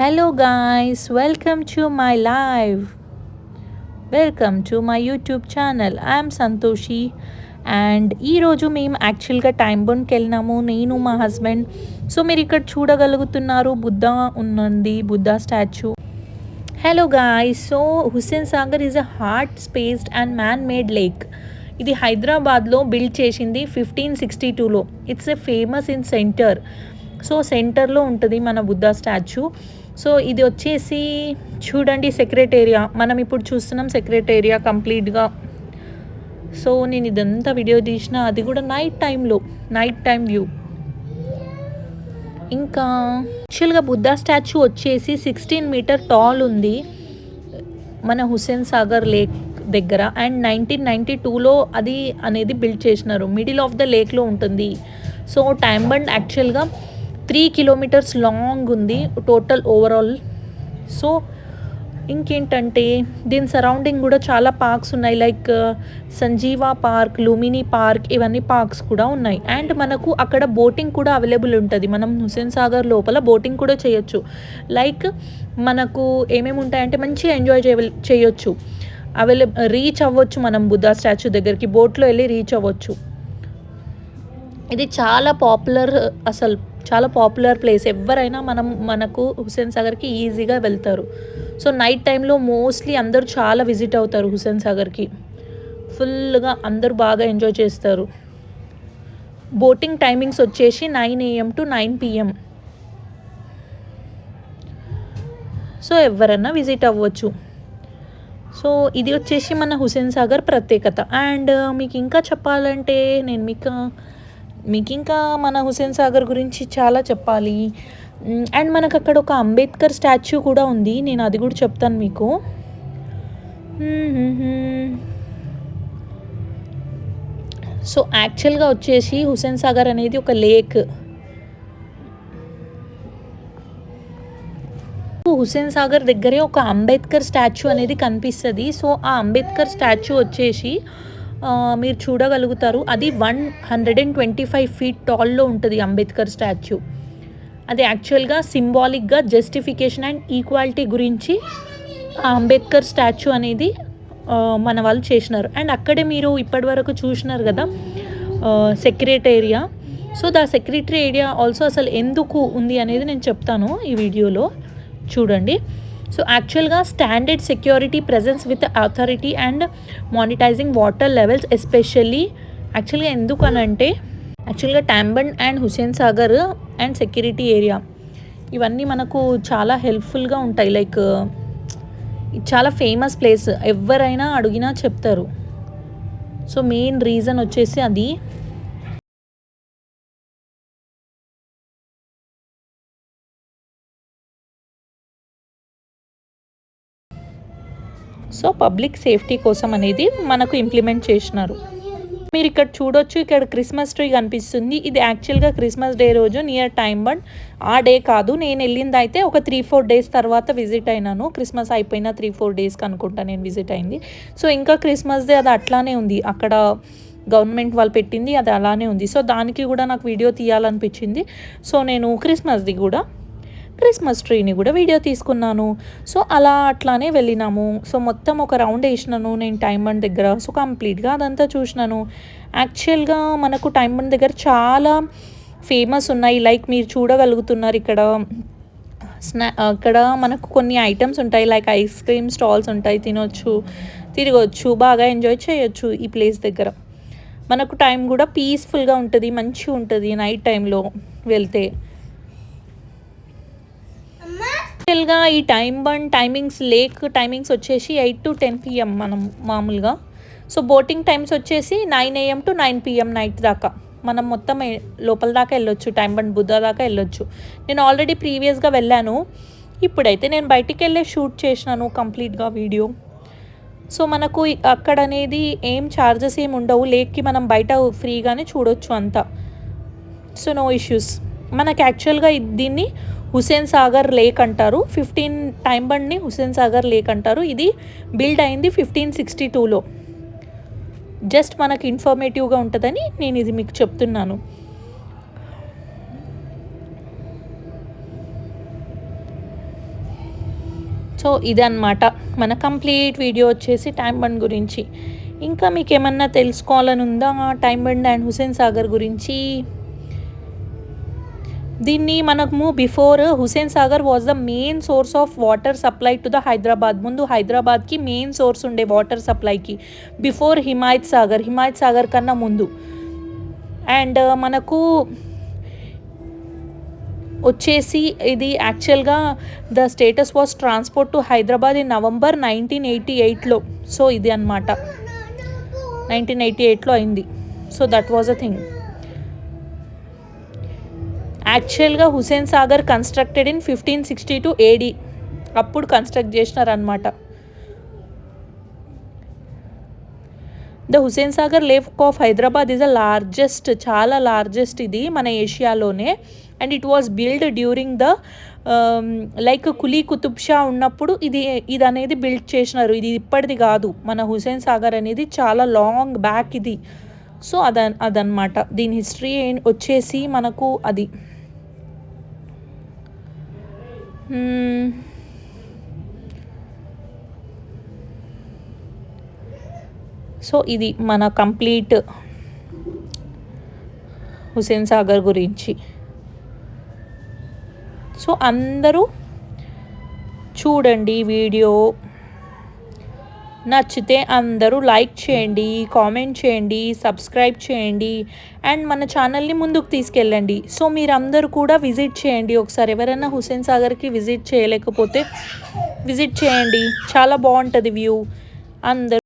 Hello guys, welcome to my live. Welcome to my YouTube channel. I'm Santoshi and ఈరోజు మేము యాక్చువల్గా time బౌండ్కి వెళ్ళినాము, నేను మా హస్బెండ్. సో మీరు ఇక్కడ చూడగలుగుతున్నారు, బుద్ధ ఉన్నది, Buddha statue. Hello guys, so Hussain Sagar is a heart shaped and man made lake. ఇది హైదరాబాద్లో బిల్డ్ చేసింది 1562లో. It's a famous in centre. So సెంటర్లో ఉంటుంది మన బుద్ధ స్టాచ్యూ. సో ఇది వచ్చేసి చూడండి సెక్రటేరియా. మనం ఇప్పుడు చూస్తున్నాం సెక్రటేరియా కంప్లీట్గా. సో నేను ఇదంతా వీడియో తీసిన, అది కూడా నైట్ టైం వ్యూ. ఇంకా యాక్చువల్గా బుద్ధ స్టాచ్యూ వచ్చేసి 16 మీటర్ టాల్ ఉంది మన హుస్సేన్ సాగర్ లేక్ దగ్గర. అండ్ 1992లో అది అనేది బిల్డ్ చేసినారు. మిడిల్ ఆఫ్ ద లేక్లో ఉంటుంది. సో టైమ్ బండ్ యాక్చువల్గా 3 కిలోమీటర్స్ లాంగ్ ఉంది టోటల్ ఓవరాల్. సో ఇంకేంటంటే దీని సరౌండింగ్ కూడా చాలా పార్క్స్ ఉన్నాయి, లైక్ సంజీవా పార్క్, లుమినీ పార్క్, ఇవన్నీ పార్క్స్ కూడా ఉన్నాయి. అండ్ మనకు అక్కడ బోటింగ్ కూడా అవైలబుల్ ఉంటుంది. మనం హుస్సేన్ సాగర్ లోపల బోటింగ్ కూడా చేయొచ్చు. లైక్ మనకు ఏమేమి ఉంటాయంటే మంచిగా ఎంజాయ్ చేయొచ్చు, రీచ్ అవ్వచ్చు. మనం బుద్ధ స్టాచ్యూ దగ్గరికి బోట్లో వెళ్ళి రీచ్ అవ్వచ్చు. ఇది చాలా పాపులర్ ప్లేస్. ఎవరైనా మనకు హుస్సేన్ సాగర్కి ఈజీగా వెళ్తారు. సో నైట్ టైంలో మోస్ట్లీ అందరూ చాలా విజిట్ అవుతారు హుస్సేన్ సాగర్కి. ఫుల్గా అందరూ బాగా ఎంజాయ్ చేస్తారు. బోటింగ్ టైమింగ్స్ వచ్చేసి 9 AM to 9 PM. సో ఎవరన్నా విజిట్ అవ్వచ్చు. సో ఇది వచ్చేసి మన హుస్సేన్ సాగర్ ప్రత్యేకత. అండ్ మీకు ఇంకా చెప్పాలంటే నేను మీకు ఇంకా మన హుస్సేన్ సాగర్ గురించి చాలా చెప్పాలి. అండ్ మనకు అక్కడ ఒక అంబేద్కర్ స్టాచ్యూ కూడా ఉంది, నేను అది కూడా చెప్తాను మీకు. సో యాక్చువల్గా వచ్చేసి హుస్సేన్ సాగర్ అనేది ఒక లేక్. హుస్సేన్ సాగర్ దగ్గరే ఒక అంబేద్కర్ స్టాచ్యూ అనేది కనిపిస్తుంది. సో ఆ అంబేద్కర్ స్టాచ్యూ వచ్చేసి మీరు చూడగలుగుతారు. అది 125 feet టాల్లో ఉంటుంది అంబేద్కర్ స్టాచ్యూ. అది యాక్చువల్గా సింబాలిక్గా జస్టిఫికేషన్ అండ్ ఈక్వాలిటీ గురించి ఆ అంబేద్కర్ స్టాచ్యూ అనేది మన వాళ్ళు చేసినారు. అండ్ అక్కడే మీరు ఇప్పటివరకు చూసినారు కదా secretariat. So the secretary area also అసలు ఎందుకు ఉంది అనేది నేను చెప్తాను ఈ వీడియోలో, చూడండి. సో యాక్చువల్గా standard security presence with authority and monetising water levels especially. యాక్చువల్గా ఎందుకు అనంటే యాక్చువల్గా time bund and Hussain Sagar and security area ఇవన్నీ మనకు చాలా హెల్ప్ఫుల్గా ఉంటాయి. లైక్ చాలా ఫేమస్ ప్లేస్, ఎవరైనా అడిగినా చెప్తారు. సో మెయిన్ రీజన్ వచ్చేసి అది. సో పబ్లిక్ సేఫ్టీ కోసం అనేది మనకు ఇంప్లిమెంట్ చేసినారు. మీరు ఇక్కడ చూడొచ్చు, ఇక్కడ క్రిస్మస్ ట్రీ కనిపిస్తుంది. ఇది యాక్చువల్గా క్రిస్మస్ డే రోజు నియర్ టైమ్ బండ్. ఆ డే కాదు, నేను వెళ్ళింది అయితే ఒక 3-4 days తర్వాత విజిట్ అయినాను. క్రిస్మస్ అయిపోయిన 3-4 daysకి అనుకుంటా నేను విజిట్ అయింది. సో ఇంకా క్రిస్మస్ డే అది అట్లానే ఉంది, అక్కడ గవర్నమెంట్ వాళ్ళు పెట్టింది అది అలానే ఉంది. సో దానికి కూడా నాకు వీడియో తీయాలనిపించింది. సో నేను క్రిస్మస్ ట్రీని కూడా వీడియో తీసుకున్నాను. సో అట్లానే వెళ్ళినాము. సో మొత్తం ఒక రౌండ్ వేసినాను నేను టైమ్ బండ్ దగ్గర. సో కంప్లీట్గా అదంతా చూసినాను. యాక్చువల్గా మనకు టైమ్ బండ్ దగ్గర చాలా ఫేమస్ ఉన్నాయి, లైక్ మీరు చూడగలుగుతున్నారు. ఇక్కడ మనకు కొన్ని ఐటమ్స్ ఉంటాయి, లైక్ ఐస్ క్రీమ్ స్టాల్స్ ఉంటాయి, తిరగొచ్చు, బాగా ఎంజాయ్ చేయొచ్చు ఈ ప్లేస్ దగ్గర. మనకు టైం కూడా పీస్ఫుల్గా ఉంటుంది, మంచిగా ఉంటుంది నైట్ టైంలో వెళ్తే. యాక్చువల్గా ఈ టైమ్ బండ్ లేక్ టైమింగ్స్ వచ్చేసి 8 to 10 PM మనం మామూలుగా. సో బోటింగ్ టైమ్స్ వచ్చేసి 9 AM to 9 PM నైట్ దాకా మనం మొత్తం లోపల దాకా వెళ్ళొచ్చు, టైమ్ బండ్ బుద్ధ దాకా వెళ్ళొచ్చు. నేను ఆల్రెడీ ప్రీవియస్గా వెళ్ళాను. ఇప్పుడైతే నేను బయటికి వెళ్ళే షూట్ చేసినాను కంప్లీట్గా వీడియో. సో మనకు అక్కడ అనేది ఏం ఛార్జెస్ ఏమి ఉండవు, లేక్కి మనం బయట ఫ్రీగానే చూడొచ్చు అంతా. So no issues. మనకు యాక్చువల్గా దీన్ని హుస్సేన్ సాగర్ లేక్ అంటారు. టైమ్ బండ్ని హుస్సేన్ సాగర్ లేక్ అంటారు. ఇది బిల్డ్ అయింది 1562లో. జస్ట్ మనకు ఇన్ఫర్మేటివ్గా ఉంటుందని నేను ఇది మీకు చెప్తున్నాను. సో ఇదన్నమాట మన కంప్లీట్ వీడియో వచ్చేసి ట్యాంక్ బండ్ గురించి. ఇంకా మీకు ఏమన్నా తెలుసుకోవాలని ఉందా ట్యాంక్ బండ్ అండ్ హుస్సేన్ సాగర్ గురించి? దీన్ని మనము before Hussain Sagar was the main source of water supply to the Hyderabad. ముందు హైదరాబాద్కి మెయిన్ సోర్స్ ఉండే వాటర్ సప్లైకి బిఫోర్ హిమాయత్ సాగర్ కన్నా ముందు. అండ్ మనకు వచ్చేసి ఇది యాక్చువల్గా the status was transport to Hyderabad in November 1988లో. సో ఇది అనమాట 1988లో అయింది. So that was a thing. యాక్చువల్గా Hussain Sagar constructed in 1562 AD, అప్పుడు కన్స్ట్రక్ట్ చేసినారనమాట. The Hussain Sagar lake of Hyderabad is the largest, చాలా లార్జెస్ట్ ఇది మన ఏషియాలోనే. And it was build during the like Quli Qutub Shah ఉన్నప్పుడు ఇది అనేది బిల్డ్ చేసినారు. ఇది ఇప్పటిది కాదు. మన హుస్సేన్ సాగర్ అనేది చాలా లాంగ్ బ్యాక్ ఇది. సో అదనమాట దీని హిస్టరీ వచ్చేసి మనకు అది. సో ఇది మన కంప్లీట్ హుస్సేన్ సాగర్ గురించి. సో అందరూ చూడండి వీడియో, నచ్చితే అందరూ లైక్ చేయండి, కామెంట్ చేయండి, సబ్స్క్రైబ్ చేయండి అండ్ మన ఛానల్ని ముందుకు తీసుకెళ్ళండి. సో మీరందరూ కూడా విజిట్ చేయండి ఒకసారి. ఎవరైనా హుస్సేన్ సాగర్కి విజిట్ చేయలేకపోతే విజిట్ చేయండి, చాలా బాగుంటుంది వ్యూ. అందరూ